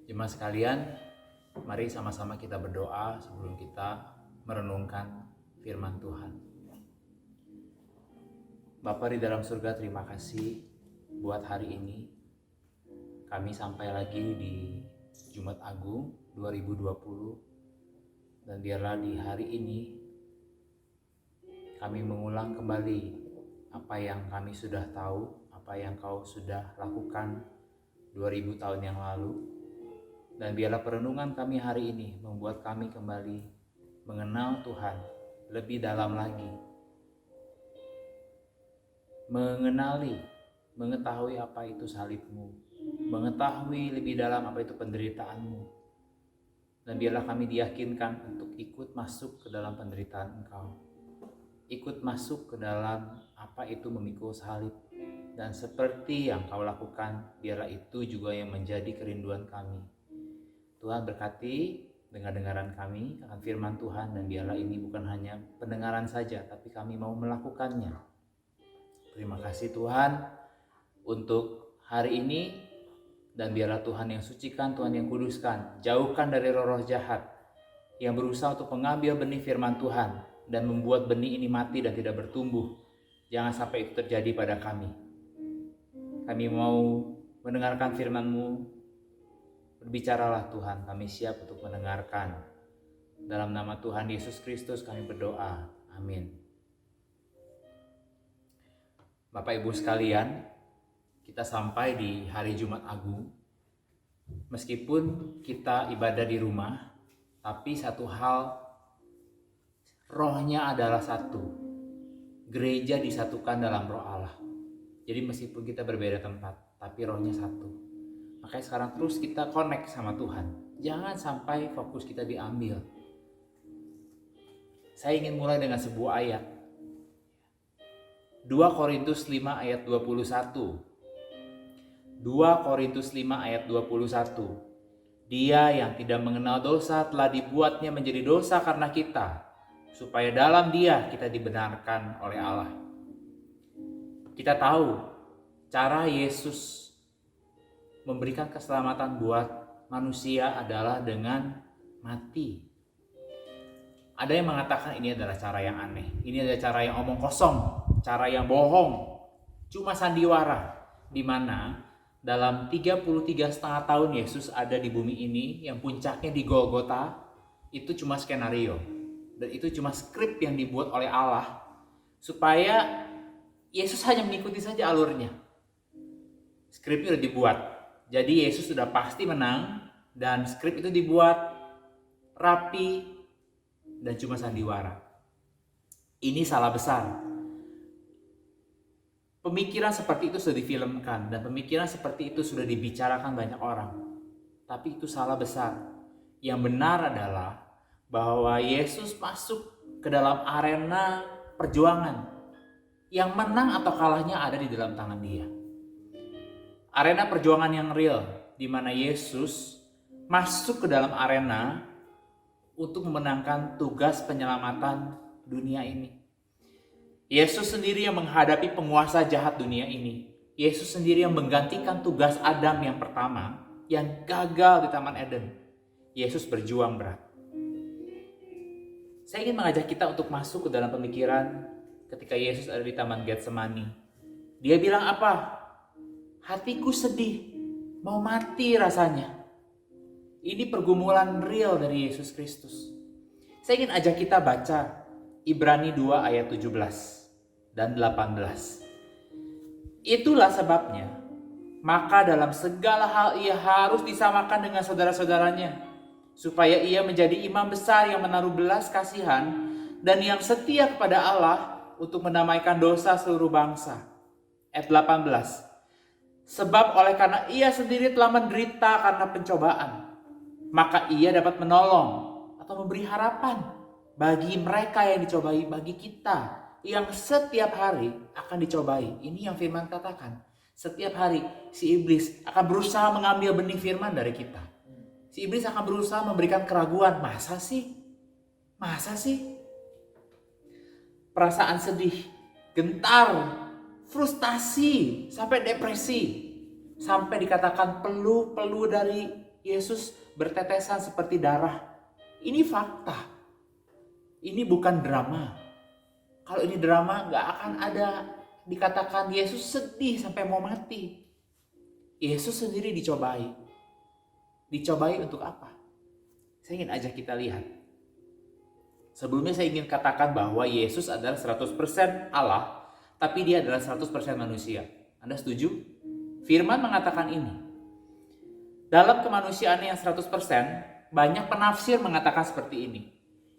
Jemaat sekalian, mari sama-sama kita berdoa sebelum kita merenungkan firman Tuhan. Bapa di dalam surga, terima kasih buat hari ini. Kami sampai lagi di Jumat Agung 2020, dan biarlah di hari ini kami mengulang kembali apa yang kami sudah tahu, apa yang Kau sudah lakukan 2000 tahun yang lalu. Dan biarlah perenungan kami hari ini membuat kami kembali mengenal Tuhan lebih dalam lagi. Mengetahui apa itu salib-Mu, mengetahui lebih dalam apa itu penderitaan-Mu. Dan biarlah kami diyakinkan untuk ikut masuk ke dalam penderitaan Engkau. Ikut masuk ke dalam apa itu memikul salib. Dan seperti yang Kau lakukan, biarlah itu juga yang menjadi kerinduan kami. Tuhan berkati dengar-dengaran kami akan firman Tuhan, dan biarlah ini bukan hanya pendengaran saja, tapi kami mau melakukannya. Terima kasih Tuhan untuk hari ini, dan biarlah Tuhan yang sucikan, Tuhan yang kuduskan, jauhkan dari roh-roh jahat yang berusaha untuk mengambil benih firman Tuhan dan membuat benih ini mati dan tidak bertumbuh. Jangan sampai itu terjadi pada kami. Kami mau mendengarkan firman-Mu. Berbicaralah Tuhan, kami siap untuk mendengarkan. Dalam nama Tuhan Yesus Kristus kami berdoa. Amin. Bapak Ibu sekalian, kita sampai di hari Jumat Agung. Meskipun kita ibadah di rumah, tapi satu hal, rohnya adalah satu. Gereja disatukan dalam roh Allah. Jadi meskipun kita berbeda tempat, tapi rohnya satu. Makanya sekarang terus kita connect sama Tuhan. Jangan sampai fokus kita diambil. Saya ingin mulai dengan sebuah ayat. 2 Korintus 5 ayat 21. 2 Korintus 5 ayat 21. Dia yang tidak mengenal dosa telah dibuatnya menjadi dosa karena kita, supaya dalam Dia kita dibenarkan oleh Allah. Kita tahu cara Yesus memberikan keselamatan buat manusia adalah dengan mati. Ada yang mengatakan ini adalah cara yang aneh, ini adalah cara yang omong kosong, cara yang bohong, cuma sandiwara, di mana dalam 33,5 tahun Yesus ada di bumi ini, yang puncaknya di Golgota, itu cuma skenario, dan itu cuma skrip yang dibuat oleh Allah supaya Yesus hanya mengikuti saja alurnya. Skripnya udah dibuat. Jadi Yesus sudah pasti menang, dan skrip itu dibuat rapi dan cuma sandiwara. Ini salah besar. Pemikiran seperti itu sudah difilmkan, dan pemikiran seperti itu sudah dibicarakan banyak orang. Tapi itu salah besar. Yang benar adalah bahwa Yesus masuk ke dalam arena perjuangan. Yang menang atau kalahnya ada di dalam tangan Dia. Arena perjuangan yang real, di mana Yesus masuk ke dalam arena untuk memenangkan tugas penyelamatan dunia ini. Yesus sendiri yang menghadapi penguasa jahat dunia ini. Yesus sendiri yang menggantikan tugas Adam yang pertama, yang gagal di Taman Eden. Yesus berjuang berat. Saya ingin mengajak kita untuk masuk ke dalam pemikiran ketika Yesus ada di Taman Getsemani. Dia bilang apa? Hatiku sedih, mau mati rasanya. Ini pergumulan real dari Yesus Kristus. Saya ingin ajak kita baca Ibrani 2 ayat 17 dan 18. Itulah sebabnya, maka dalam segala hal ia harus disamakan dengan saudara-saudaranya, supaya ia menjadi imam besar yang menaruh belas kasihan dan yang setia kepada Allah untuk mendamaikan dosa seluruh bangsa. Ayat 18. Sebab oleh karena ia sendiri telah menderita karena pencobaan, maka ia dapat menolong atau memberi harapan bagi mereka yang dicobai, bagi kita yang setiap hari akan dicobai. Ini yang firman katakan. Setiap hari si iblis akan berusaha mengambil benih firman dari kita. Si iblis akan berusaha memberikan keraguan. Masa sih? Perasaan sedih, gentar, frustasi, sampai depresi, sampai dikatakan peluh-peluh dari Yesus bertetesan seperti darah. Ini fakta. Ini bukan drama. Kalau ini drama gak akan ada dikatakan Yesus sedih sampai mau mati. Yesus sendiri dicobai. Dicobai untuk apa? Saya ingin ajak kita lihat. Sebelumnya saya ingin katakan bahwa Yesus adalah 100% Allah, tapi dia adalah 100% manusia. Anda setuju? Firman mengatakan ini. Dalam kemanusiaannya yang 100%, banyak penafsir mengatakan seperti ini.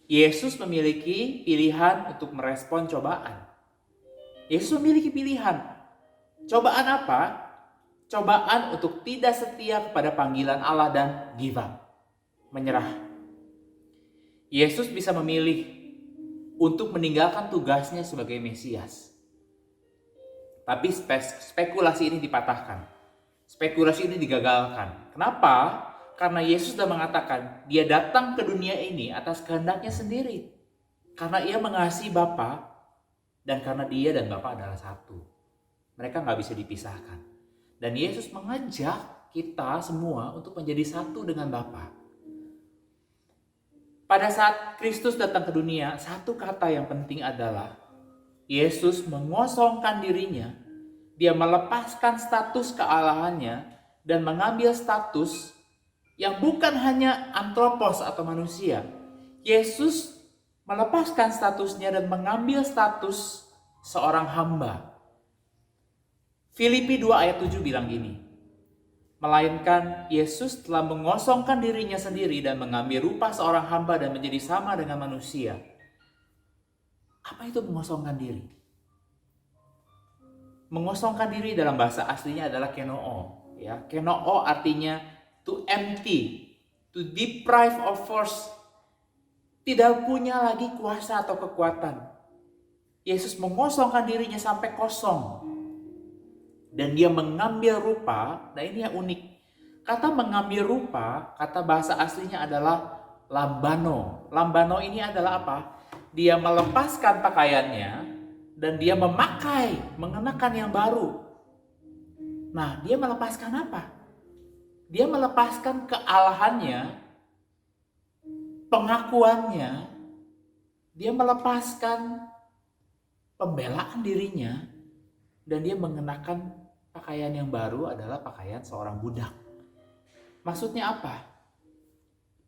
Yesus memiliki pilihan untuk merespon cobaan. Yesus memiliki pilihan. Cobaan apa? Cobaan untuk tidak setia kepada panggilan Allah dan give up. Menyerah. Yesus bisa memilih untuk meninggalkan tugasnya sebagai Mesias. Tapi spekulasi ini dipatahkan. Spekulasi ini digagalkan. Kenapa? Karena Yesus sudah mengatakan dia datang ke dunia ini atas kehendaknya sendiri. Karena ia mengasihi Bapa dan karena dia dan Bapa adalah satu. Mereka nggak bisa dipisahkan. Dan Yesus mengajak kita semua untuk menjadi satu dengan Bapa. Pada saat Kristus datang ke dunia, satu kata yang penting adalah Yesus mengosongkan dirinya. Dia melepaskan status kealahannya dan mengambil status yang bukan hanya antropos atau manusia. Yesus melepaskan statusnya dan mengambil status seorang hamba. Filipi 2 ayat 7 bilang gini. Melainkan Yesus telah mengosongkan dirinya sendiri dan mengambil rupa seorang hamba dan menjadi sama dengan manusia. Apa itu mengosongkan diri? Mengosongkan diri dalam bahasa aslinya adalah kenoo. Ya, kenoo artinya to empty, to deprive of force. Tidak punya lagi kuasa atau kekuatan. Yesus mengosongkan dirinya sampai kosong. Dan dia mengambil rupa, nah ini yang unik. Kata mengambil rupa, kata bahasa aslinya adalah lambano. Lambano ini adalah apa? Dia melepaskan pakaiannya dan dia mengenakan yang baru. Nah, dia melepaskan apa? Dia melepaskan kealahannya, pengakuannya, dia melepaskan pembelaan dirinya, dan dia mengenakan pakaian yang baru adalah pakaian seorang budak. Maksudnya apa?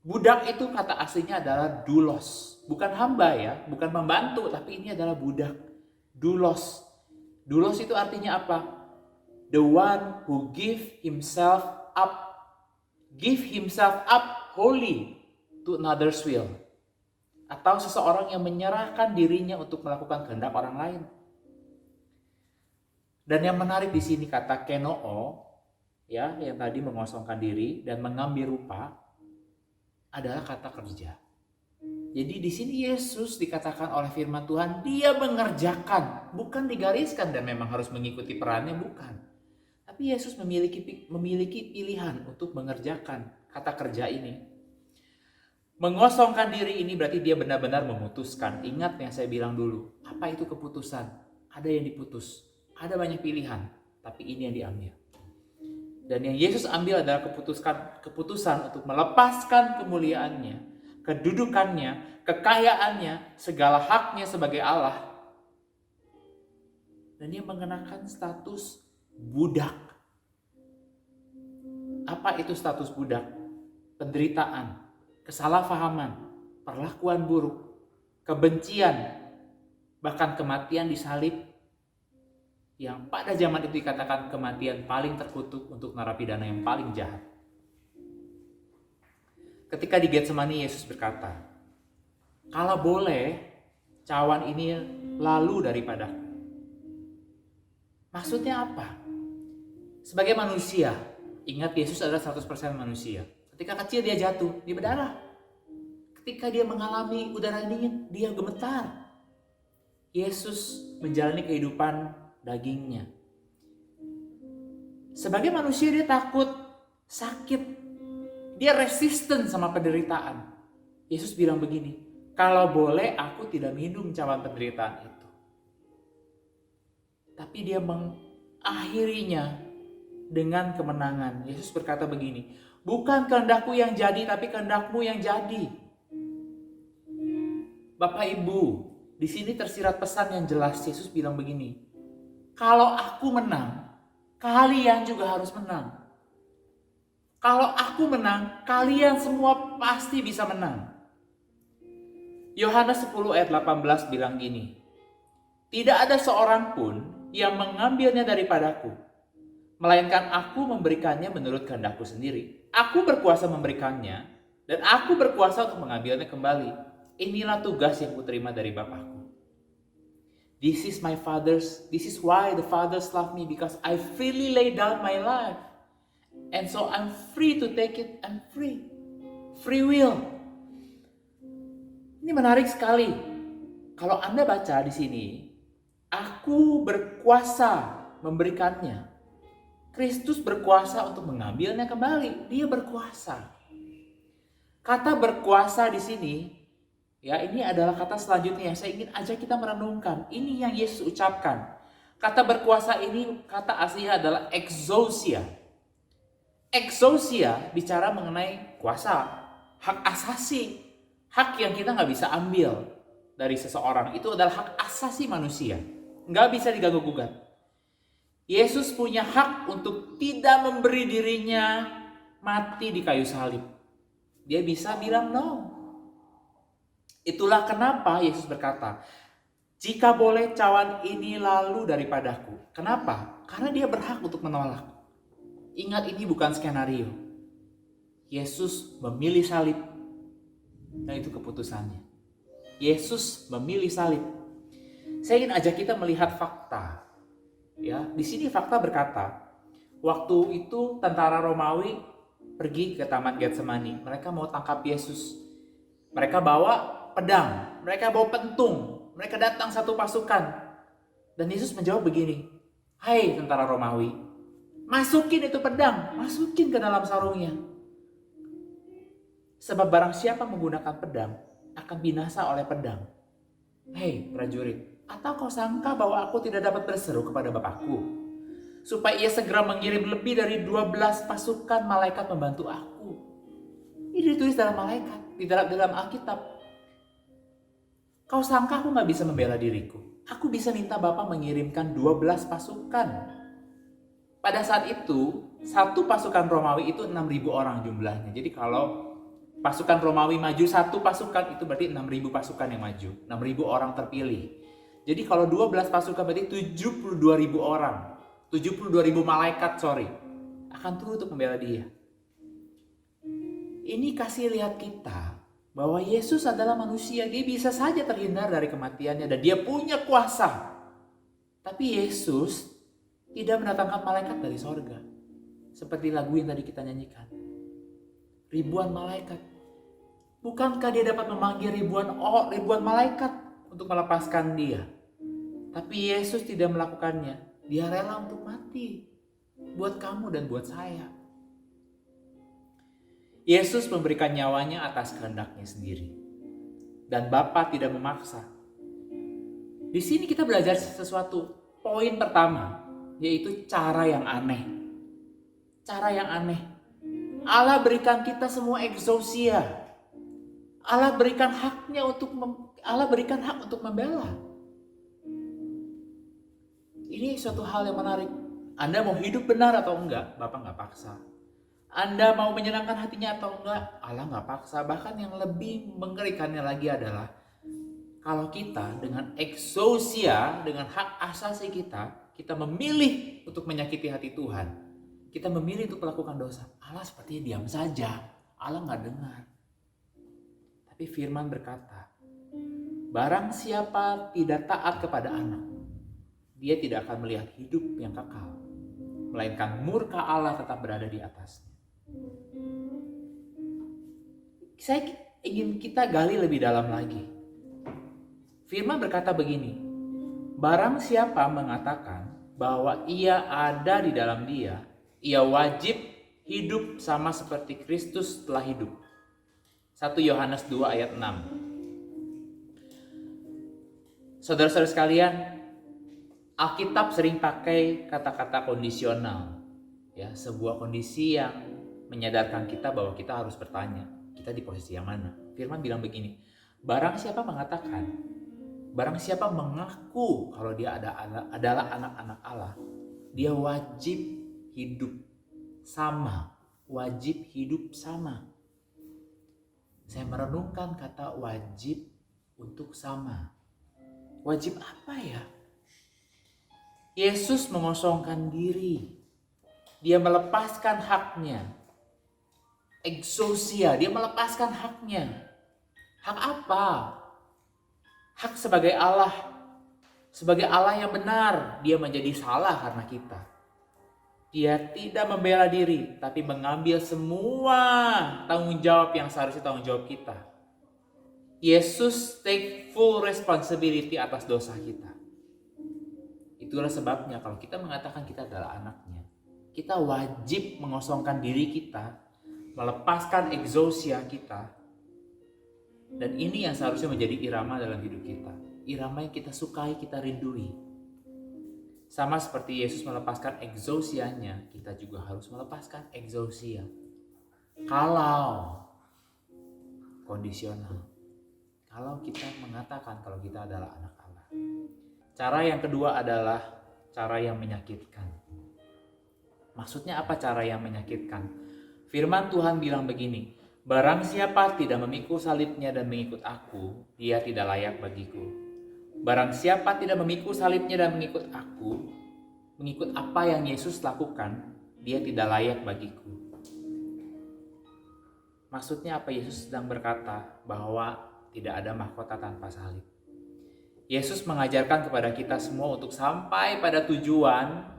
Budak itu kata aslinya adalah doulos. Bukan hamba ya, bukan membantu, tapi ini adalah budak. Doulos. Doulos itu artinya apa? The one who give himself up. Give himself up wholly to another's will. Atau seseorang yang menyerahkan dirinya untuk melakukan kehendak orang lain. Dan yang menarik di sini kata kenoo, ya, yang tadi mengosongkan diri dan mengambil rupa adalah kata kerja. Jadi di sini Yesus dikatakan oleh firman Tuhan, dia mengerjakan, bukan digariskan dan memang harus mengikuti perannya, bukan. Tapi Yesus memiliki pilihan untuk mengerjakan kata kerja ini. Mengosongkan diri ini berarti dia benar-benar memutuskan. Ingat yang saya bilang dulu, apa itu keputusan? Ada yang diputus. Ada banyak pilihan, tapi ini yang diambil. Dan yang Yesus ambil adalah keputusan untuk melepaskan kemuliaannya, kedudukannya, kekayaannya, segala haknya sebagai Allah. Dan dia mengenakan status budak. Apa itu status budak? Penderitaan, kesalahpahaman, perlakuan buruk, kebencian, bahkan kematian disalib. Yang pada zaman itu dikatakan kematian paling terkutuk untuk narapidana yang paling jahat. Ketika di Getsemani Yesus berkata, kalau boleh cawan ini lalu daripadaku. Maksudnya apa? Sebagai manusia, ingat Yesus adalah 100% manusia. Ketika kecil dia jatuh, dia berdarah. Ketika dia mengalami udara dingin, dia gemetar. Yesus menjalani kehidupan dagingnya. Sebagai manusia dia takut, sakit. Dia resisten sama penderitaan. Yesus bilang begini, kalau boleh aku tidak minum cawan penderitaan itu. Tapi dia mengakhirinya dengan kemenangan. Yesus berkata begini, bukan kehendakku yang jadi, tapi kehendakmu yang jadi. Bapak Ibu, di sini tersirat pesan yang jelas. Yesus bilang begini, kalau aku menang, kalian juga harus menang. Kalau aku menang, kalian semua pasti bisa menang. Yohanes 10 ayat 18 bilang gini, tidak ada seorang pun yang mengambilnya daripadaku, melainkan aku memberikannya menurut kehendakku sendiri. Aku berkuasa memberikannya, dan aku berkuasa untuk mengambilnya kembali. Inilah tugas yang kuterima dari Bapakku. This is why the fathers love me, because I freely lay down my life. And so I'm free to take it, I'm free. Free will. Ini menarik sekali. Kalau Anda baca di sini, aku berkuasa memberikannya. Kristus berkuasa untuk mengambilnya kembali. Dia berkuasa. Kata berkuasa di sini, ya ini adalah kata selanjutnya yang saya ingin ajak kita merenungkan. Ini yang Yesus ucapkan. Kata berkuasa ini, kata aslinya adalah exousia. Exousia bicara mengenai kuasa, hak asasi, hak yang kita nggak bisa ambil dari seseorang. Itu adalah hak asasi manusia, nggak bisa diganggu-gugat. Yesus punya hak untuk tidak memberi dirinya mati di kayu salib. Dia bisa bilang no. Itulah kenapa Yesus berkata, jika boleh cawan ini lalu daripadaku. Kenapa? Karena dia berhak untuk menolak. Ingat, ini bukan skenario. Yesus memilih salib, dan itu keputusannya. Yesus memilih salib. Saya ingin ajak kita melihat fakta. Ya, di sini fakta berkata, waktu itu tentara Romawi pergi ke Taman Getsemani. Mereka mau tangkap Yesus. Mereka bawa pedang, mereka bawa pentung, mereka datang satu pasukan. Dan Yesus menjawab begini, hai tentara Romawi, masukin itu pedang, masukin ke dalam sarungnya. Sebab barang siapa menggunakan pedang, akan binasa oleh pedang. Hei prajurit, atau kau sangka bahwa aku tidak dapat berseru kepada Bapakku, supaya ia segera mengirim lebih dari 12 pasukan malaikat membantu aku. Ini ditulis dalam malaikat, di dalam Alkitab. Kau sangka aku gak bisa membela diriku? Aku bisa minta Bapa mengirimkan 12 pasukan. Pada saat itu, satu pasukan Romawi itu 6.000 orang jumlahnya. Jadi kalau pasukan Romawi maju satu pasukan, itu berarti 6.000 pasukan yang maju. 6.000 orang terpilih. Jadi kalau 12 pasukan berarti 72.000 orang. 72.000 malaikat, akan turun untuk membela dia. Ini kasih lihat kita bahwa Yesus adalah manusia. Dia bisa saja terhindar dari kematiannya dan dia punya kuasa. Tapi Yesus tidak mendatangkan malaikat dari sorga. Seperti lagu yang tadi kita nyanyikan. Ribuan malaikat. Bukankah dia dapat memanggil ribuan malaikat untuk melepaskan dia? Tapi Yesus tidak melakukannya. Dia rela untuk mati. Buat kamu dan buat saya. Yesus memberikan nyawanya atas kehendaknya sendiri. Dan Bapa tidak memaksa. Di sini kita belajar sesuatu. Poin pertama, yaitu cara yang aneh. Cara yang aneh. Allah berikan kita semua exousia. Allah berikan hak untuk membela. Ini suatu hal yang menarik. Anda mau hidup benar atau enggak, Bapak nggak paksa. Anda mau menyenangkan hatinya atau enggak, Allah nggak paksa. Bahkan yang lebih mengerikannya lagi adalah kalau kita dengan exousia, dengan hak asasi kita memilih untuk menyakiti hati Tuhan. Kita memilih untuk melakukan dosa. Allah sepertinya diam saja. Allah nggak dengar. Tapi firman berkata, barang siapa tidak taat kepada anak, dia tidak akan melihat hidup yang kekal, melainkan murka Allah tetap berada di atasnya. Saya ingin kita gali lebih dalam lagi. Firman berkata begini, barang siapa mengatakan bahwa ia ada di dalam dia, ia wajib hidup sama seperti Kristus telah hidup. 1 Yohanes 2 ayat 6. Saudara-saudara sekalian, Alkitab sering pakai kata-kata kondisional. Ya, sebuah kondisi yang menyadarkan kita bahwa kita harus bertanya, kita di posisi yang mana? Firman bilang begini, barang siapa mengaku kalau dia adalah anak-anak Allah, dia wajib hidup sama. Saya merenungkan kata wajib untuk sama. Wajib apa ya? Yesus mengosongkan diri. Dia melepaskan haknya. Exousia, dia melepaskan haknya. Hak apa? Hak sebagai Allah. Sebagai Allah yang benar, dia menjadi salah karena kita. Dia tidak membela diri, tapi mengambil semua tanggung jawab yang seharusnya tanggung jawab kita. Yesus take full responsibility atas dosa kita. Itulah sebabnya kalau kita mengatakan kita adalah anaknya, kita wajib mengosongkan diri kita, melepaskan exousia kita. Dan ini yang seharusnya menjadi irama dalam hidup kita. Irama yang kita sukai, kita rindui. Sama seperti Yesus melepaskan exousianya, kita juga harus melepaskan exousia. Kalau kondisional. Kalau kita mengatakan kalau kita adalah anak Allah. Cara yang kedua adalah cara yang menyakitkan. Maksudnya apa cara yang menyakitkan? Firman Tuhan bilang begini, barang siapa tidak memikul salibnya dan mengikut aku, dia tidak layak bagiku. Barang siapa tidak memikul salibnya dan mengikut aku, mengikut apa yang Yesus lakukan, dia tidak layak bagiku. Maksudnya apa? Yesus sedang berkata bahwa tidak ada mahkota tanpa salib. Yesus mengajarkan kepada kita semua untuk sampai pada tujuan,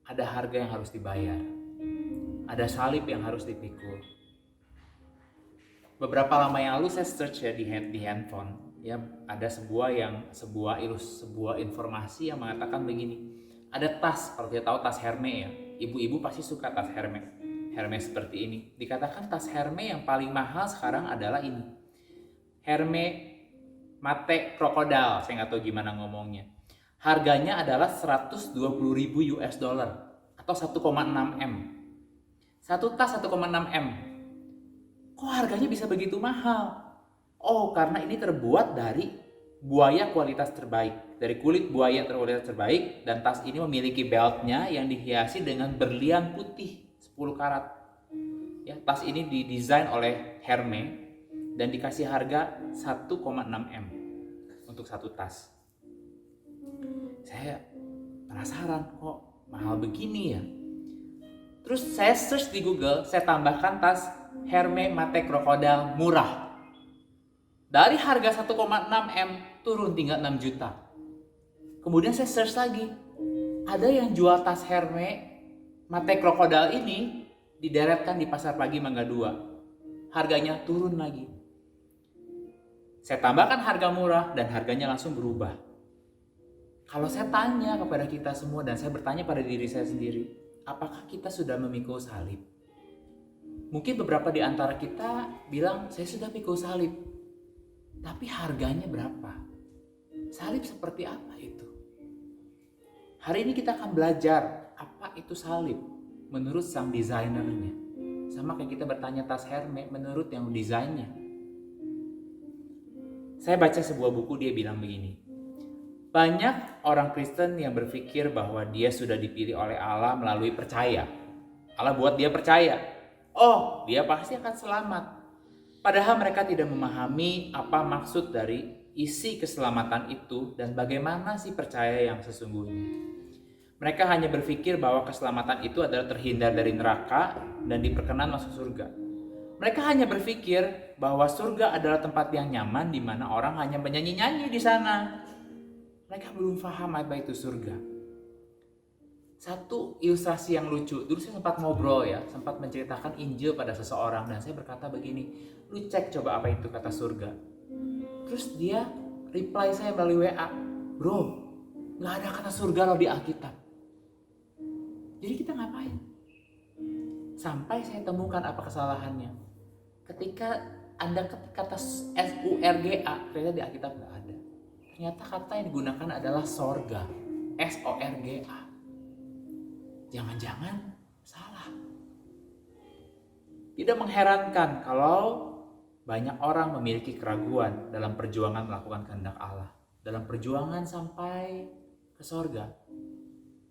ada harga yang harus dibayar. Ada salib yang harus dipikul. Beberapa lama yang lalu saya search ya di handphone, ya ada sebuah informasi yang mengatakan begini. Ada tas, kalau kita tahu tas Hermes ya. Ibu-ibu pasti suka tas Hermes seperti ini. Dikatakan tas Hermes yang paling mahal sekarang adalah ini. Hermes Mate Crocodile, saya nggak tahu gimana ngomongnya. Harganya adalah 120.000 US dollar atau 1,6 M. Satu tas 1,6 M. Kok harganya bisa begitu mahal? Oh, karena ini terbuat dari buaya kualitas terbaik, dari kulit buaya kualitas terbaik, dan tas ini memiliki beltnya yang dihiasi dengan berlian putih 10 karat. Ya, tas ini didesain oleh Hermes dan dikasih harga 1,6 M untuk satu tas. Saya penasaran, kok mahal begini ya? Terus saya search di Google, saya tambahkan tas Hermes Mate Crocodile murah. Dari harga 1,6 M turun tinggal 6 juta. Kemudian saya search lagi, ada yang jual tas Hermes Mate Crocodile ini dideretkan di Pasar Pagi Mangga 2. Harganya turun lagi. Saya tambahkan harga murah dan harganya langsung berubah. Kalau saya tanya kepada kita semua dan saya bertanya pada diri saya sendiri, apakah kita sudah memikul salib? Mungkin beberapa di antara kita bilang, saya sudah pikul salib. Tapi harganya berapa? Salib seperti apa itu? Hari ini kita akan belajar apa itu salib menurut sang desainernya. Sama kayak kita bertanya tas Hermes menurut yang desainnya. Saya baca sebuah buku, dia bilang begini. Banyak orang Kristen yang berpikir bahwa dia sudah dipilih oleh Allah melalui percaya. Allah buat dia percaya. Oh, dia pasti akan selamat. Padahal mereka tidak memahami apa maksud dari isi keselamatan itu dan bagaimana sih percaya yang sesungguhnya. Mereka hanya berpikir bahwa keselamatan itu adalah terhindar dari neraka dan diperkenan masuk surga. Mereka hanya berpikir bahwa surga adalah tempat yang nyaman di mana orang hanya menyanyi-nyanyi di sana. Mereka belum paham apa itu surga. Satu ilustrasi yang lucu, dulu saya sempat ngobrol ya, sempat menceritakan Injil pada seseorang dan saya berkata begini, lu cek coba apa itu kata surga. Terus dia reply saya melalui WA, bro, gak ada kata surga loh di Alkitab. Jadi kita ngapain? Sampai saya temukan apa kesalahannya. Ketika Anda ketik kata S-U-R-G-A, ternyata di Alkitab gak ada. Ternyata kata yang digunakan adalah sorga, S-O-R-G-A. Jangan-jangan salah. Tidak mengherankan kalau banyak orang memiliki keraguan dalam perjuangan melakukan kehendak Allah. Dalam perjuangan sampai ke sorga,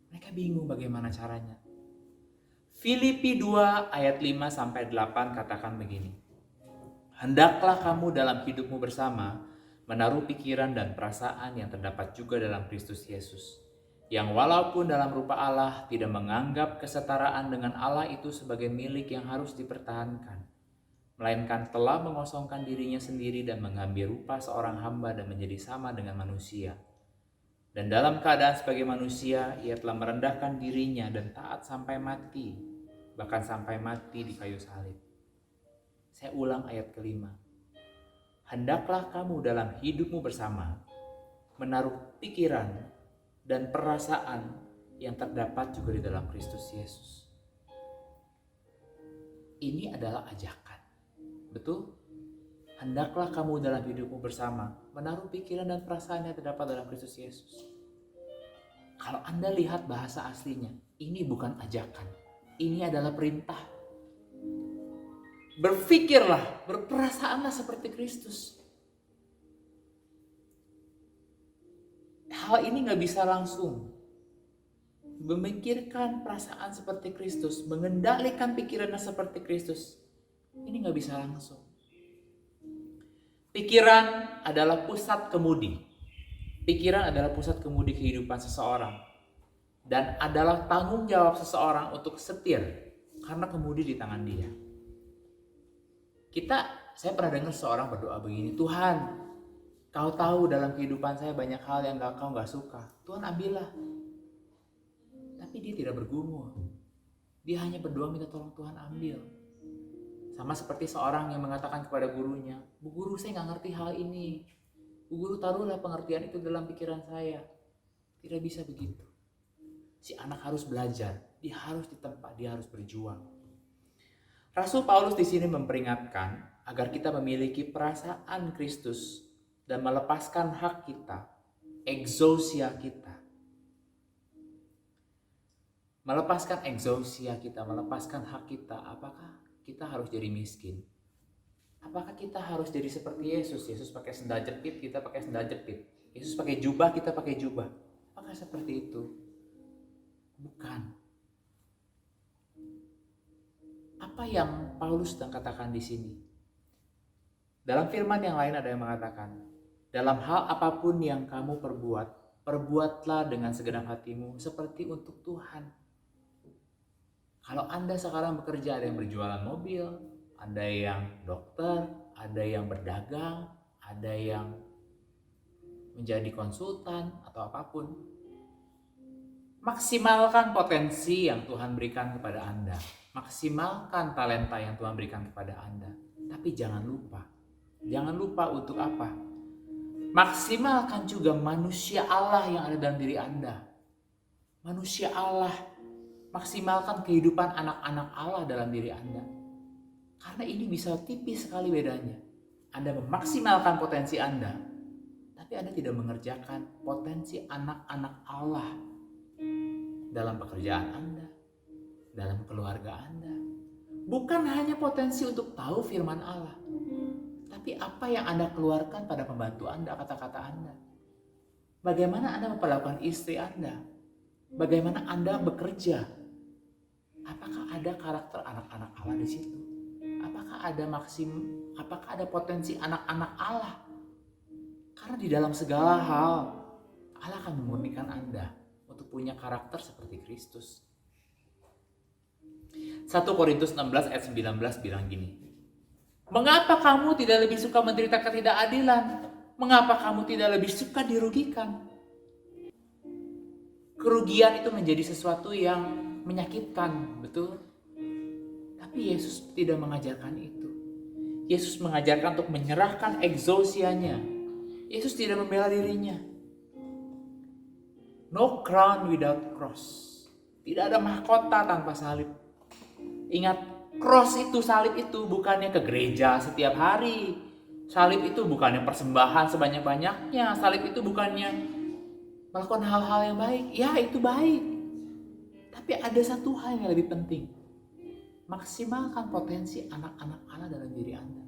mereka bingung bagaimana caranya. Filipi 2 ayat 5-8 katakan begini. Hendaklah kamu dalam hidupmu bersama menaruh pikiran dan perasaan yang terdapat juga dalam Kristus Yesus, yang walaupun dalam rupa Allah tidak menganggap kesetaraan dengan Allah itu sebagai milik yang harus dipertahankan, melainkan telah mengosongkan dirinya sendiri dan mengambil rupa seorang hamba dan menjadi sama dengan manusia. Dan dalam keadaan sebagai manusia, ia telah merendahkan dirinya dan taat sampai mati, bahkan sampai mati di kayu salib. Saya ulang ayat kelima. Hendaklah kamu dalam hidupmu bersama menaruh pikiran dan perasaan yang terdapat juga di dalam Kristus Yesus. Ini adalah ajakan. Betul? Hendaklah kamu dalam hidupmu bersama menaruh pikiran dan perasaan yang terdapat dalam Kristus Yesus. Kalau Anda lihat bahasa aslinya, ini bukan ajakan. Ini adalah perintah. Berpikirlah, berperasaanlah seperti Kristus. Hal ini gak bisa langsung. Memikirkan perasaan seperti Kristus, mengendalikan pikirannya seperti Kristus, ini gak bisa langsung. Pikiran adalah pusat kemudi. Pikiran adalah pusat kemudi kehidupan seseorang. Dan adalah tanggung jawab seseorang untuk setir, karena kemudi di tangan dia. Saya pernah dengar seorang berdoa begini, Tuhan, Kau tahu dalam kehidupan saya banyak hal yang Kau gak suka. Tuhan ambillah. Tapi dia tidak bergumul. Dia hanya berdoa minta tolong Tuhan ambil. Sama seperti seorang yang mengatakan kepada gurunya, Bu guru, saya gak ngerti hal ini. Bu guru, taruhlah pengertian itu dalam pikiran saya. Tidak bisa begitu. Si anak harus belajar. Dia harus ditempa, dia harus berjuang. Rasul Paulus di sini memperingatkan agar kita memiliki perasaan Kristus dan melepaskan hak kita, exousia kita. Melepaskan exousia kita, melepaskan hak kita. Apakah kita harus jadi miskin? Apakah kita harus jadi seperti Yesus? Yesus pakai sendal jepit, kita pakai sendal jepit. Yesus pakai jubah, kita pakai jubah. Apakah seperti itu? Bukan. Apa yang Paulus sedang katakan di sini? Dalam firman yang lain ada yang mengatakan, dalam hal apapun yang kamu perbuat, perbuatlah dengan segenap hatimu seperti untuk Tuhan. Kalau Anda sekarang bekerja, ada yang berjualan mobil, ada yang dokter, ada yang berdagang, ada yang menjadi konsultan atau apapun, maksimalkan potensi yang Tuhan berikan kepada Anda. Maksimalkan talenta yang Tuhan berikan kepada Anda. Tapi jangan lupa untuk apa? Maksimalkan juga manusia Allah yang ada dalam diri Anda. Manusia Allah. Maksimalkan kehidupan anak-anak Allah dalam diri Anda. Karena ini bisa tipis sekali bedanya. Anda memaksimalkan potensi Anda, tapi Anda tidak mengerjakan potensi anak-anak Allah dalam pekerjaan Anda, dalam keluarga Anda. Bukan hanya potensi untuk tahu firman Allah, tapi apa yang Anda keluarkan pada pembantu Anda, kata-kata Anda. Bagaimana Anda memperlakukan istri Anda? Bagaimana Anda bekerja? Apakah ada karakter anak-anak Allah di situ? Apakah ada potensi anak-anak Allah? Karena di dalam segala hal, Allah akan memurnikan Anda untuk punya karakter seperti Kristus. 1 Korintus 16 ayat 19 bilang gini, mengapa kamu tidak lebih suka menderita ketidakadilan? Mengapa kamu tidak lebih suka dirugikan? Kerugian itu menjadi sesuatu yang menyakitkan, betul? Tapi Yesus tidak mengajarkan itu. Yesus mengajarkan untuk menyerahkan exousianya. Yesus tidak membela dirinya. No crown without cross. Tidak ada mahkota tanpa salib. Ingat, cross itu, salib itu bukannya ke gereja setiap hari. Salib itu bukannya persembahan sebanyak-banyaknya. Salib itu bukannya melakukan hal-hal yang baik. Ya, itu baik. Tapi ada satu hal yang lebih penting. Maksimalkan potensi anak-anak Allah dalam diri Anda.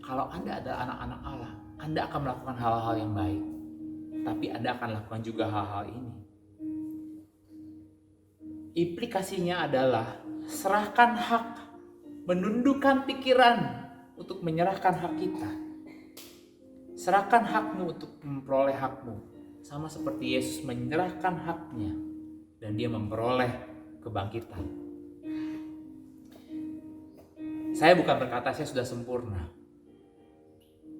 Kalau Anda adalah anak-anak Allah, Anda akan melakukan hal-hal yang baik. Tapi Anda akan lakukan juga hal-hal ini. Implikasinya adalah serahkan hak, menundukkan pikiran untuk menyerahkan hak kita. Serahkan hakmu untuk memperoleh hakmu. Sama seperti Yesus menyerahkan haknya dan dia memperoleh kebangkitan. Saya bukan berkata saya sudah sempurna.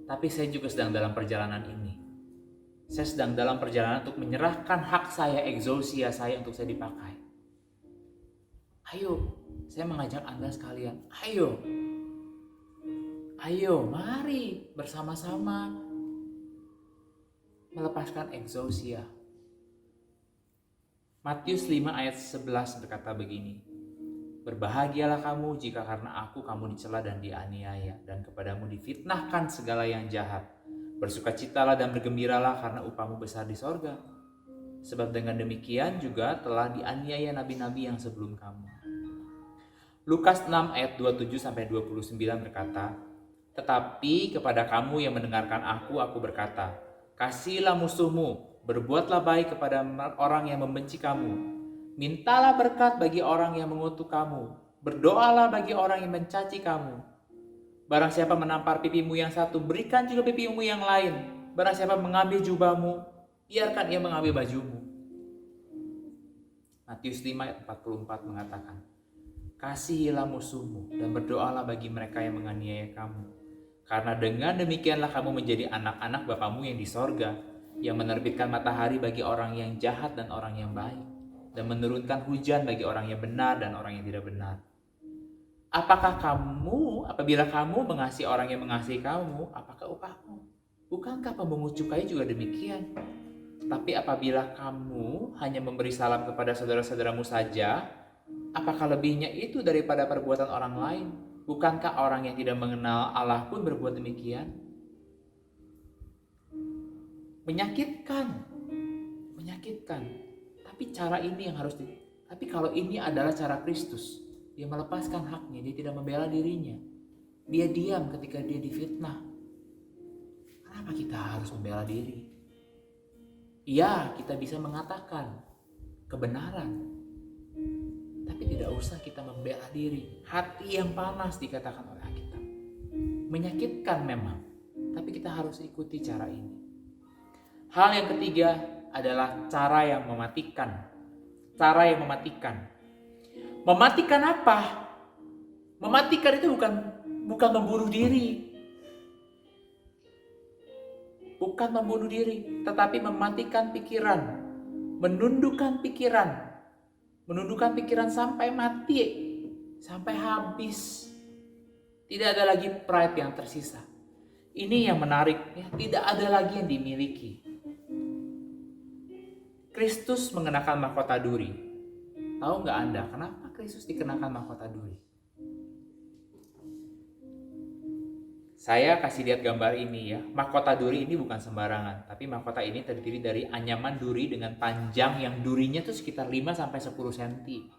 Tapi saya juga sedang dalam perjalanan ini. Saya sedang dalam perjalanan untuk menyerahkan hak saya, exousia saya untuk saya dipakai. Ayo, saya mengajak Anda sekalian. Ayo, mari bersama-sama melepaskan exousia. Matius 5 ayat 11 berkata begini. Berbahagialah kamu jika karena aku kamu dicela dan dianiaya dan kepadamu difitnahkan segala yang jahat. Bersukacitalah dan bergembiralah karena upahmu besar di sorga. Sebab dengan demikian juga telah dianiaya nabi-nabi yang sebelum kamu. Lukas 6 ayat 27-29 berkata, tetapi kepada kamu yang mendengarkan aku berkata, kasihilah musuhmu, berbuatlah baik kepada orang yang membenci kamu. Mintalah berkat bagi orang yang mengutuk kamu. Berdoalah bagi orang yang mencaci kamu. Barang siapa menampar pipimu yang satu, berikan juga pipimu yang lain. Barang siapa mengambil jubahmu, biarkan ia mengambil bajumu. Matius 5 ayat 44 mengatakan, kasihilah musuhmu dan berdoalah bagi mereka yang menganiaya kamu. Karena dengan demikianlah kamu menjadi anak-anak Bapamu yang di sorga, yang menerbitkan matahari bagi orang yang jahat dan orang yang baik, dan menurunkan hujan bagi orang yang benar dan orang yang tidak benar. Apabila kamu mengasihi orang yang mengasihi kamu, apakah upahmu? Bukankah pemungut cukai juga demikian? Tapi apabila kamu hanya memberi salam kepada saudara-saudaramu saja, apakah lebihnya itu daripada perbuatan orang lain? Bukankah orang yang tidak mengenal Allah pun berbuat demikian? Menyakitkan. Tapi kalau ini adalah cara Kristus, dia melepaskan haknya, dia tidak membela dirinya. Dia diam ketika dia difitnah. Kenapa kita harus membela diri? Ya, kita bisa mengatakan kebenaran, tapi tidak usah kita membela diri. Hati yang panas dikatakan oleh Alkitab. Menyakitkan memang, tapi kita harus ikuti cara ini. Hal yang ketiga adalah cara yang mematikan. Mematikan apa? Mematikan itu bukan membunuh diri. Bukan membunuh diri, tetapi mematikan pikiran. Menundukkan pikiran sampai mati, sampai habis. Tidak ada lagi pride yang tersisa. Ini yang menarik, ya, tidak ada lagi yang dimiliki. Kristus mengenakan mahkota duri. Tahu nggak Anda kenapa Kristus dikenakan mahkota duri? Saya kasih lihat gambar ini ya. Mahkota duri ini bukan sembarangan, tapi mahkota ini terdiri dari anyaman duri dengan panjang yang durinya itu sekitar 5-10 cm.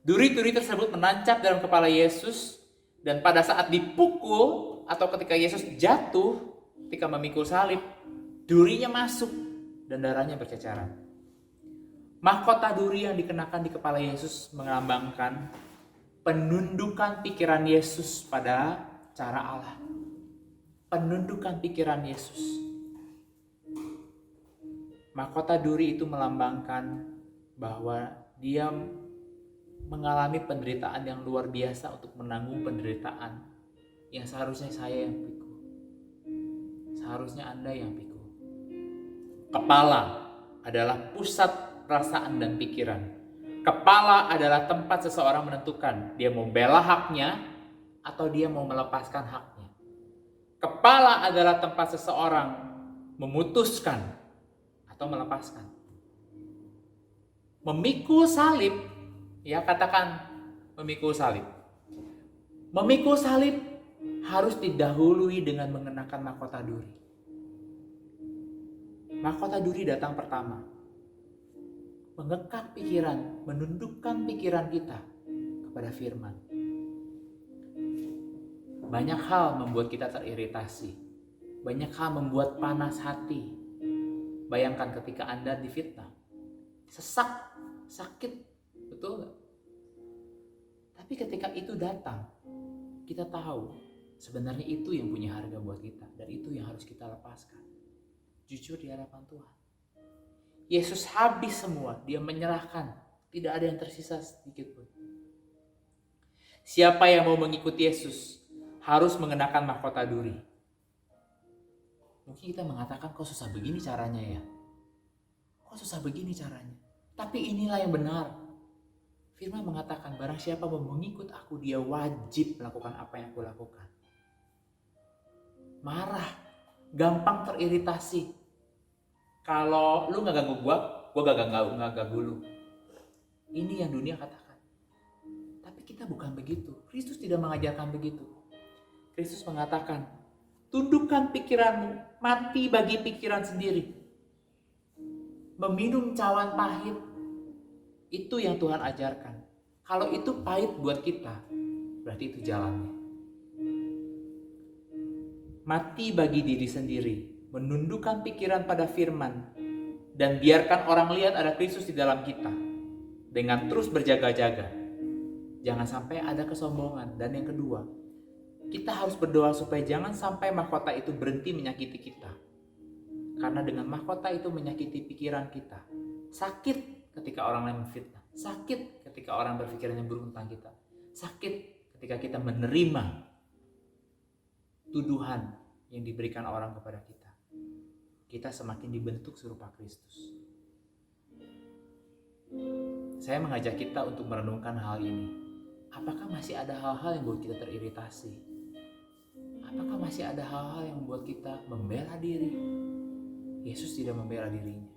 Duri-duri tersebut menancap dalam kepala Yesus, dan pada saat dipukul atau ketika Yesus jatuh, ketika memikul salib, durinya masuk dan darahnya berceceran. Mahkota duri yang dikenakan di kepala Yesus melambangkan penundukan pikiran Yesus pada cara Allah. Penundukan pikiran Yesus. Mahkota duri itu melambangkan bahwa dia mengalami penderitaan yang luar biasa untuk menanggung penderitaan yang seharusnya saya yang pikul. Seharusnya Anda yang pikul. Kepala adalah pusat perasaan dan pikiran. Kepala adalah tempat seseorang menentukan dia mau bela haknya atau dia mau melepaskan haknya. Kepala adalah tempat seseorang memutuskan atau melepaskan. Memikul salib, ya katakan memikul salib. Memikul salib harus didahului dengan mengenakan mahkota duri. Mahkota duri datang pertama. mengekang pikiran, menundukkan pikiran kita kepada firman. Banyak hal membuat kita teriritasi. Banyak hal membuat panas hati. Bayangkan ketika Anda difitnah. Sesak, sakit, betul gak? Tapi ketika itu datang, kita tahu sebenarnya itu yang punya harga buat kita. Dan itu yang harus kita lepaskan. Jujur di hadapan Tuhan. Yesus habis semua, dia menyerahkan. Tidak ada yang tersisa sedikit pun. Siapa yang mau mengikuti Yesus harus mengenakan mahkota duri. Mungkin kita mengatakan, kok susah begini caranya ya? Kok susah begini caranya? Tapi inilah yang benar. Firman mengatakan, barang siapa mau mengikut aku, dia wajib melakukan apa yang aku lakukan. Marah, gampang teriritasi. Kalau lu gak ganggu gua gak ganggu lu. Ini yang dunia katakan. Tapi kita bukan begitu. Kristus tidak mengajarkan begitu. Kristus mengatakan, tundukkan pikiranmu, mati bagi pikiran sendiri. Meminum cawan pahit, itu yang Tuhan ajarkan. Kalau itu pahit buat kita, berarti itu jalannya. Mati bagi diri sendiri, menundukkan pikiran pada firman, dan biarkan orang lihat ada Kristus di dalam kita, dengan terus berjaga-jaga. Jangan sampai ada kesombongan. Dan yang kedua, kita harus berdoa supaya jangan sampai mahkota itu berhenti menyakiti kita. Karena dengan mahkota itu menyakiti pikiran kita. Sakit ketika orang lain memfitnah. Sakit ketika orang berpikiran yang buruk tentang kita. Sakit ketika kita menerima tuduhan yang diberikan orang kepada kita. Kita semakin dibentuk serupa Kristus. Saya mengajak kita untuk merenungkan hal ini. Apakah masih ada hal-hal yang membuat kita teriritasi? Apakah masih ada hal-hal yang membuat kita membela diri? Yesus tidak membela dirinya.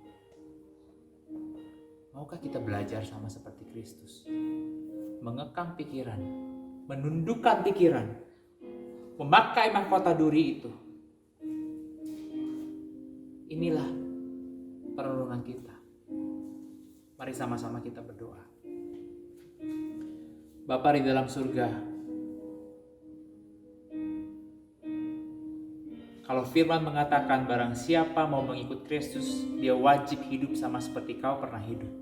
Maukah kita belajar sama seperti Kristus? Mengekang pikiran, menundukkan pikiran, memakai mahkota duri itu. Inilah perenungan kita. Mari sama-sama kita berdoa. Bapa di dalam surga, kalau firman mengatakan barang siapa mau mengikut Kristus, dia wajib hidup sama seperti kau pernah hidup.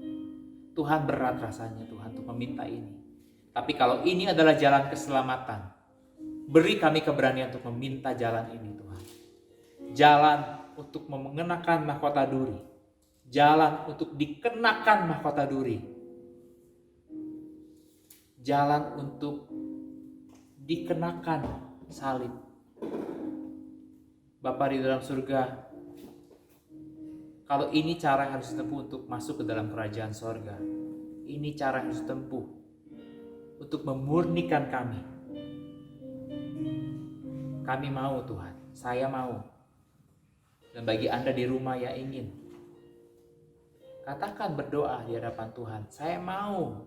Tuhan, berat rasanya Tuhan untuk meminta ini. Tapi kalau ini adalah jalan keselamatan, beri kami keberanian untuk meminta jalan ini Tuhan. Jalan untuk mengenakan mahkota duri. Jalan untuk dikenakan mahkota duri. Jalan untuk dikenakan salib. Bapa di dalam surga, kalau ini cara yang harus ditempuh untuk masuk ke dalam kerajaan sorga, ini cara yang harus ditempuh untuk memurnikan kami. Kami mau Tuhan, saya mau. Dan bagi Anda di rumah yang ingin, katakan berdoa di hadapan Tuhan, saya mau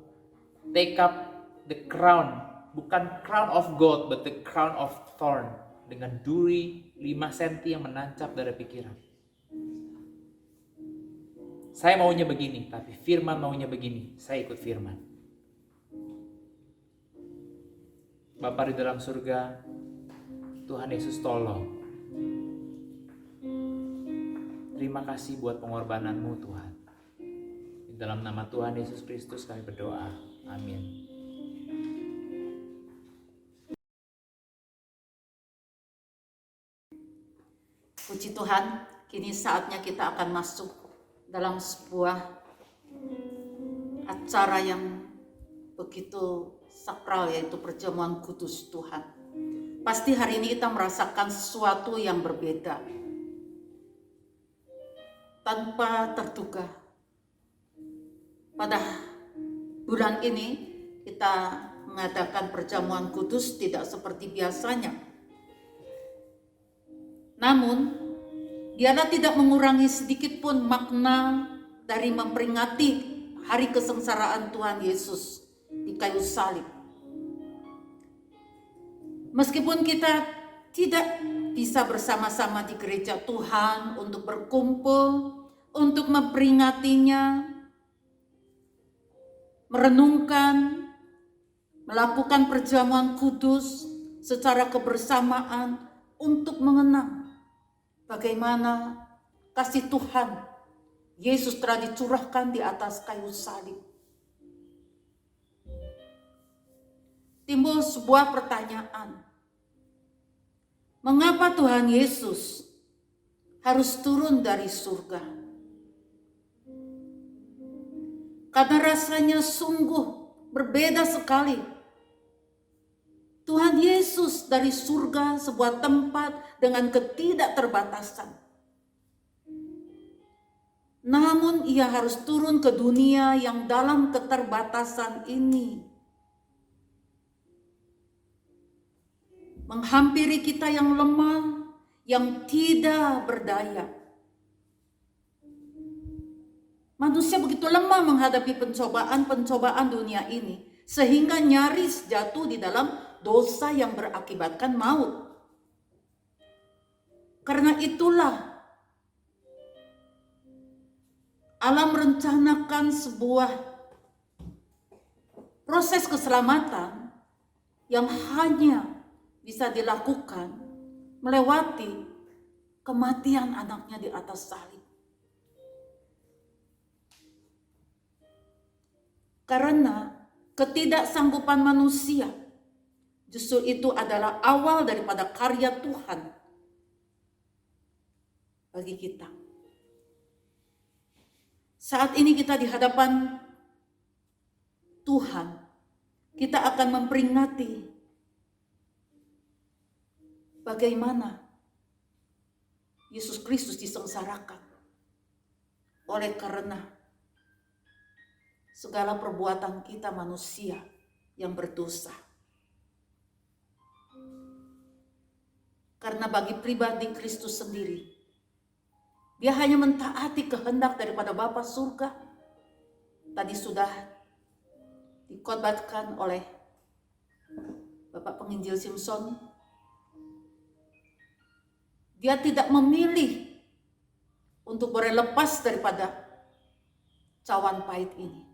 take up the crown, bukan crown of gold, but the crown of thorn, dengan duri 5 cm yang menancap dari pikiran. Saya maunya begini, tapi firman maunya begini. Saya ikut firman. Bapa di dalam surga, Tuhan Yesus tolong. Terima kasih buat pengorbanan-Mu Tuhan. Di dalam nama Tuhan Yesus Kristus kami berdoa. Amin. Puji Tuhan, kini saatnya kita akan masuk dalam sebuah acara yang begitu sakral, yaitu perjamuan kudus Tuhan. Pasti hari ini kita merasakan sesuatu yang berbeda. Tanpa terduga, pada bulan ini kita mengadakan perjamuan kudus tidak seperti biasanya. Namun, dialah tidak mengurangi sedikit pun makna dari memperingati hari kesengsaraan Tuhan Yesus di kayu salib. Meskipun kita tidak bisa bersama-sama di gereja Tuhan untuk berkumpul, untuk memperingatinya, merenungkan, melakukan perjamuan kudus secara kebersamaan untuk mengenang bagaimana kasih Tuhan Yesus telah dicurahkan di atas kayu salib. Timbul sebuah pertanyaan. Mengapa Tuhan Yesus harus turun dari surga? Karena rasanya sungguh berbeda sekali. Tuhan Yesus dari surga, sebuah tempat dengan ketidakterbatasan. Namun ia harus turun ke dunia yang dalam keterbatasan ini. Menghampiri kita yang lemah, yang tidak berdaya. Manusia begitu lemah menghadapi pencobaan-pencobaan dunia ini, sehingga nyaris jatuh di dalam dosa yang berakibatkan maut. Karena itulah Allah merencanakan sebuah proses keselamatan yang hanya bisa dilakukan melewati kematian anaknya di atas salib. Karena ketidaksanggupan manusia justru itu adalah awal daripada karya Tuhan bagi kita. Saat ini kita di hadapan Tuhan, kita akan memperingati bagaimana Yesus Kristus disengsarakan oleh karena segala perbuatan kita manusia yang berdosa. Karena bagi pribadi Kristus sendiri, dia hanya mentaati kehendak daripada Bapa surga. Tadi sudah dikhotbahkan oleh Bapak Penginjil Simpson. Dia tidak memilih untuk boleh lepas daripada cawan pahit ini.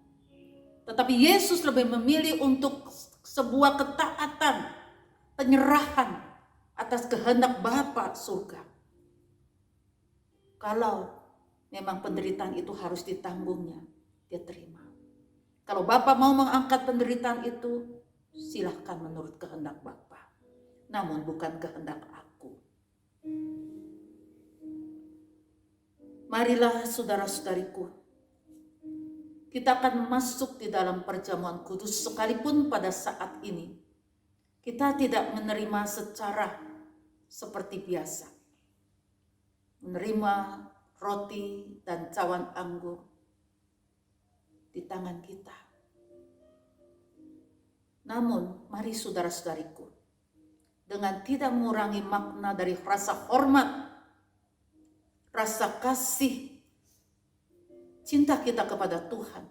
Tetapi Yesus lebih memilih untuk sebuah ketaatan, penyerahan atas kehendak Bapa surga. Kalau memang penderitaan itu harus ditanggungnya, dia terima. Kalau Bapa mau mengangkat penderitaan itu, silahkan menurut kehendak Bapa. Namun bukan kehendak aku. Marilah saudara-saudariku, kita akan masuk di dalam perjamuan kudus sekalipun pada saat ini kita tidak menerima secara seperti biasa. Menerima roti dan cawan anggur di tangan kita. Namun, mari saudara-saudariku, dengan tidak mengurangi makna dari rasa hormat, rasa kasih, cinta kita kepada Tuhan,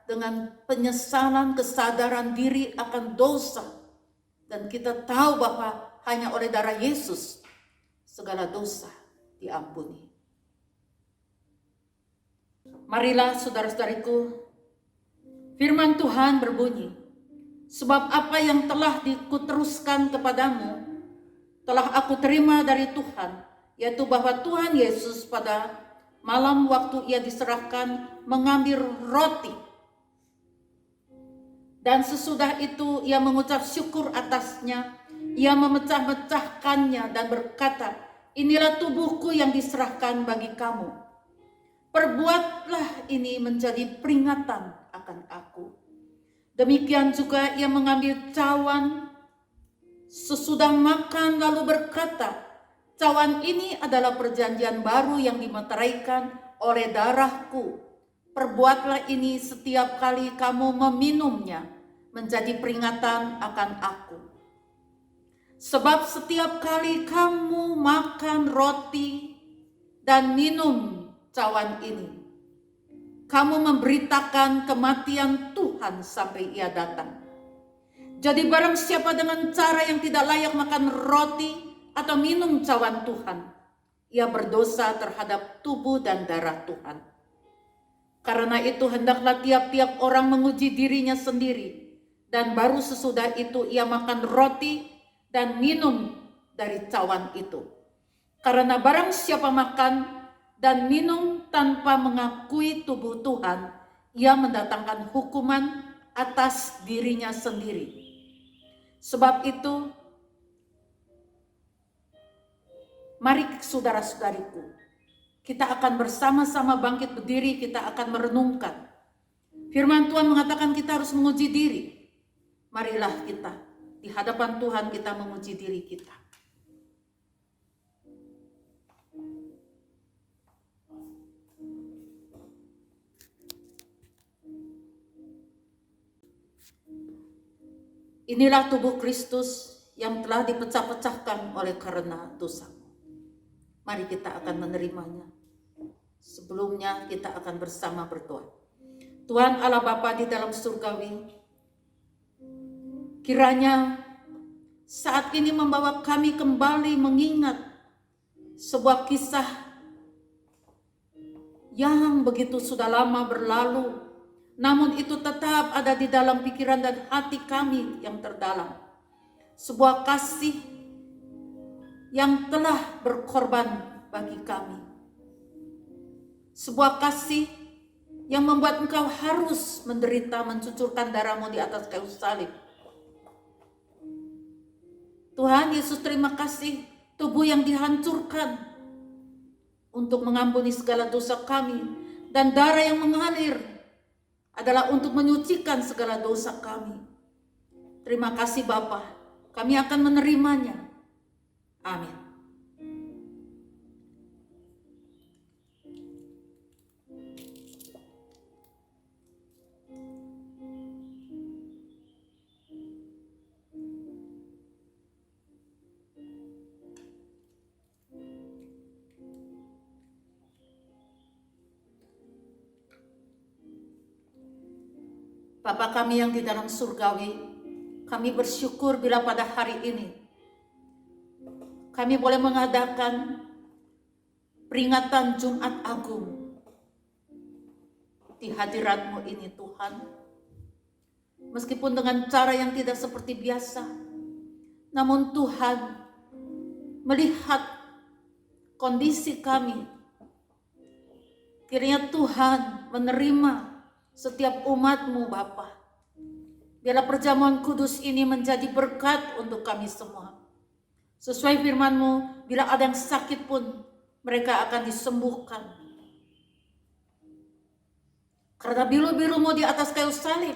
dengan penyesalan, kesadaran diri akan dosa, dan kita tahu bahwa hanya oleh darah Yesus segala dosa diampuni. Marilah saudara-saudariku, firman Tuhan berbunyi, sebab apa yang telah dikuteruskan kepadamu telah aku terima dari Tuhan, yaitu bahwa Tuhan Yesus pada malam waktu ia diserahkan mengambil roti, dan sesudah itu ia mengucap syukur atasnya, ia memecah-mecahkannya dan berkata, inilah tubuhku yang diserahkan bagi kamu. Perbuatlah ini menjadi peringatan akan aku. Demikian juga ia mengambil cawan sesudah makan lalu berkata, cawan ini adalah perjanjian baru yang dimeteraikan oleh darahku. Perbuatlah ini setiap kali kamu meminumnya menjadi peringatan akan aku. Sebab setiap kali kamu makan roti dan minum cawan ini, kamu memberitakan kematian Tuhan sampai ia datang. Jadi barang siapa dengan cara yang tidak layak makan roti atau minum cawan Tuhan, ia berdosa terhadap tubuh dan darah Tuhan. Karena itu hendaklah tiap-tiap orang menguji dirinya sendiri, dan baru sesudah itu ia makan roti dan minum dari cawan itu. Karena barang siapa makan dan minum tanpa mengakui tubuh Tuhan, ia mendatangkan hukuman atas dirinya sendiri. Sebab itu, mari saudara-saudariku, kita akan bersama-sama bangkit berdiri, kita akan merenungkan. Firman Tuhan mengatakan kita harus menguji diri. Marilah kita di hadapan Tuhan kita menguji diri kita. Inilah tubuh Kristus yang telah dipecah-pecahkan oleh karena dosa. Mari kita akan menerimanya. Sebelumnya kita akan bersama berdoa. Tuhan Allah Bapa di dalam surgawi, kiranya saat ini membawa kami kembali mengingat sebuah kisah yang begitu sudah lama berlalu, namun itu tetap ada di dalam pikiran dan hati kami yang terdalam. Sebuah kasih yang telah berkorban bagi kami. Sebuah kasih yang membuat engkau harus menderita, mencucurkan darahmu di atas kayu salib. Tuhan Yesus, terima kasih tubuh yang dihancurkan untuk mengampuni segala dosa kami, dan darah yang mengalir adalah untuk menyucikan segala dosa kami. Terima kasih Bapa, kami akan menerimanya. Amin. Bapa kami yang di dalam surgawi, kami bersyukur bila pada hari ini kami boleh mengadakan peringatan Jumat Agung di hadirat-Mu ini Tuhan. Meskipun dengan cara yang tidak seperti biasa, namun Tuhan melihat kondisi kami. Kiranya Tuhan menerima setiap umat-Mu Bapa. Biarlah perjamuan kudus ini menjadi berkat untuk kami semua. Sesuai firman-Mu, bila ada yang sakit pun mereka akan disembuhkan. Karena biru-biru-Mu di atas kayu salib.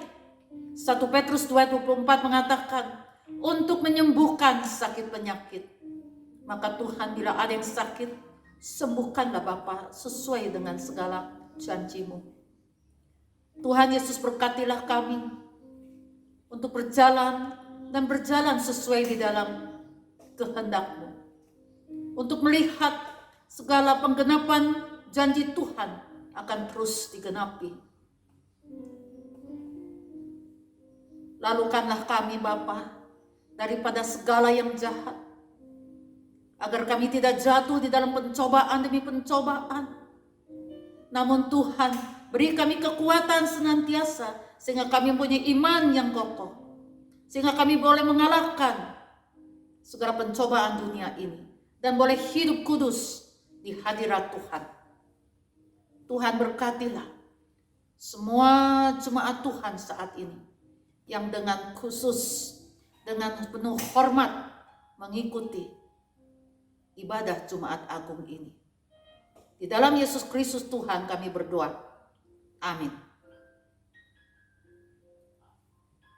1 Petrus 2:24 mengatakan untuk menyembuhkan sakit penyakit. Maka Tuhan, bila ada yang sakit, sembuhkanlah Bapa sesuai dengan segala janji-Mu. Tuhan Yesus, berkatilah kami untuk berjalan dan berjalan sesuai di dalam kehendak-Mu. Untuk melihat segala penggenapan janji Tuhan akan terus digenapi. Lalukanlah kami Bapa daripada segala yang jahat, agar kami tidak jatuh di dalam pencobaan demi pencobaan. Namun Tuhan, beri kami kekuatan senantiasa, sehingga kami punya iman yang kokoh, sehingga kami boleh mengalahkan segala pencobaan dunia ini, dan boleh hidup kudus di hadirat Tuhan. Tuhan, berkatilah semua jemaat Tuhan saat ini, yang dengan khusus, dengan penuh hormat mengikuti ibadah Jumat Agung ini. Di dalam Yesus Kristus Tuhan kami berdoa. Amin.